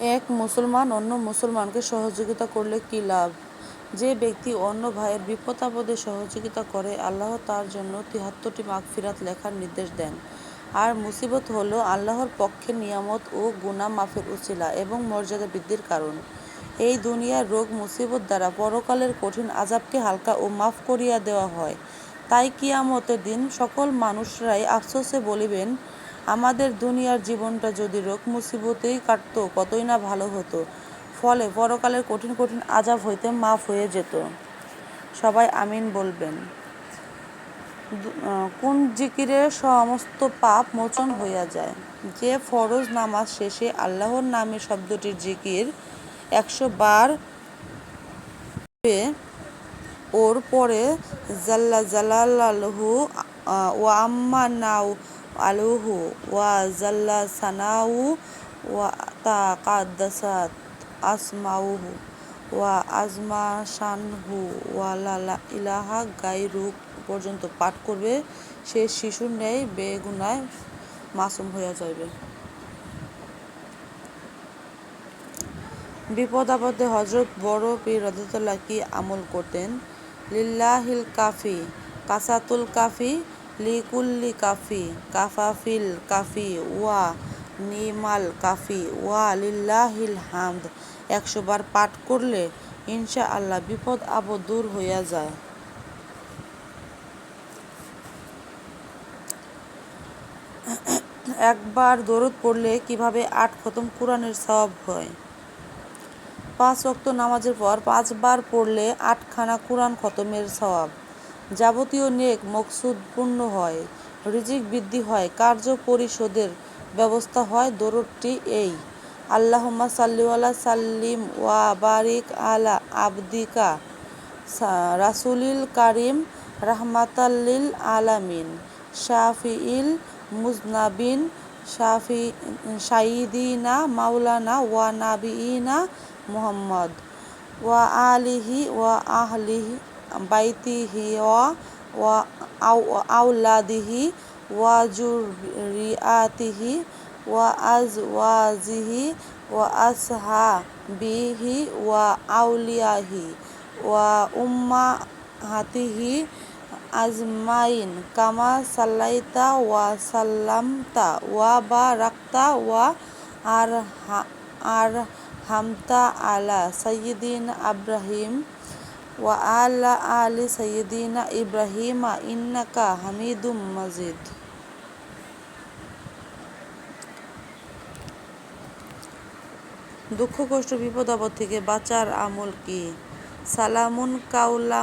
এক মুসলমান অন্য মুসলমানকে সহযোগিতা করলে কি লাভ? যে ব্যক্তি অন্য ভাইয়ের বিপদ-আপদে সহযোগিতা করে, আল্লাহ তার জন্য ৭৩টি মাগফিরাত লেখার নির্দেশ দেন। আর মুসিবত হলো আল্লাহর পক্ষে নিয়ামত ও গুনাহ মাফের উসিলা এবং মর্যাদা বৃদ্ধির কারণ। এই দুনিয়ার রোগ মুসিবত দ্বারা পরকালের কঠিন আযাবকে হালকা ও মাফ করিয়া দেওয়া হয়। তাই কিয়ামতের দিন সকল মানুষরাই আফসোসে বলিবেন, আমাদের দুনিয়ার জীবনটা যদি রোগ মুসিবতেই কাটত, কতই না ভালো হতো। ফলে পরকালের কঠিন কঠিন আযাব হইতে মাফ হয়ে যেত। সবাই আমিন বলবেন। কোন জিকিরে সমস্ত পাপ মোচন হইয়া যায়? যে ফরজ নামাজ শেষে আল্লাহর নামে শব্দটির জিকির ১০০ বার ওর পরে জাল্লা জালালাহু ওয়া আম্মা নাউ আলুহু ওয়া জাল্লা সানাউ ওয়া তাকাদ্দাসাত আসমাউহু ওয়া আজমা শানহু ওয়া লা ইলাহা গায়রু পর্যন্ত পাঠ করবে, সে শিশুর ন্যায় বেগুনায় মাসুম হইয়া যাইবে। বিপদ আপদে হযরত বড় পীর রাদিয়াল্লাহু কি আমল করতেন? লিল্লাহিল কাফি কাসাতুল কাফি লিকুল্লি কাফি কাফাফিল কাফি ওয়া নিমাল কাফি ওয়া লিল্লাহিল হামদ ১০০ বার পাঠ করলে ইনশাআল্লাহ বিপদ আপদ দূর হইয়া যায়। একবার দরুদ পড়লে কিভাবে ৮ খতম কুরআনের সওয়াব হয়? ৫ ওয়াক্ত নামাজের পর ৫ বার পড়লে ৮ খানা কুরআন খতমের সওয়াব। যাবতীয় নেক মকসুদ পূর্ণ হয়, রিজিক বৃদ্ধি হয়, কার্য পরিশোধের ব্যবস্থা হয়। দরুদটি এই: আল্লাহুম্মা সাল্লি ওয়া সাল্লিম ওয়া বারিক আলা আবদিকা রাসূলিল কারীম রাহমাতাল লিল আলামিন শাফিইল মুজনাবিন সাইয়্যিদিনা মাওলানা ওয়া নাবিয়িনা মুহাম্মদ ওয়া আলিহি ওয়া আহলি বাইতিহি ওয়া আওলাদিহি ওয়া যুররিয়াতিহি ওয়া আজওয়াজিহি ওয়া আসহাবিহি ওয়া আউলিয়াহি ওয়া উম্মাহাতিহি আজমাইন কামা সাল্লাইতা ওয়া সাল্লামতা ওয়া বারাকতা ওয়া আরহামতা আলা সাইয়্যিদিনা ইব্রাহিম ওয়া আলা আলি সাইয়্যিদিনা ইব্রাহিমা ইন্নাকা হামিদুম মাজিদ। দুঃখ কষ্ট বিপদ আপদ থেকে বাঁচার আমল কি? সালামুন কাওলাম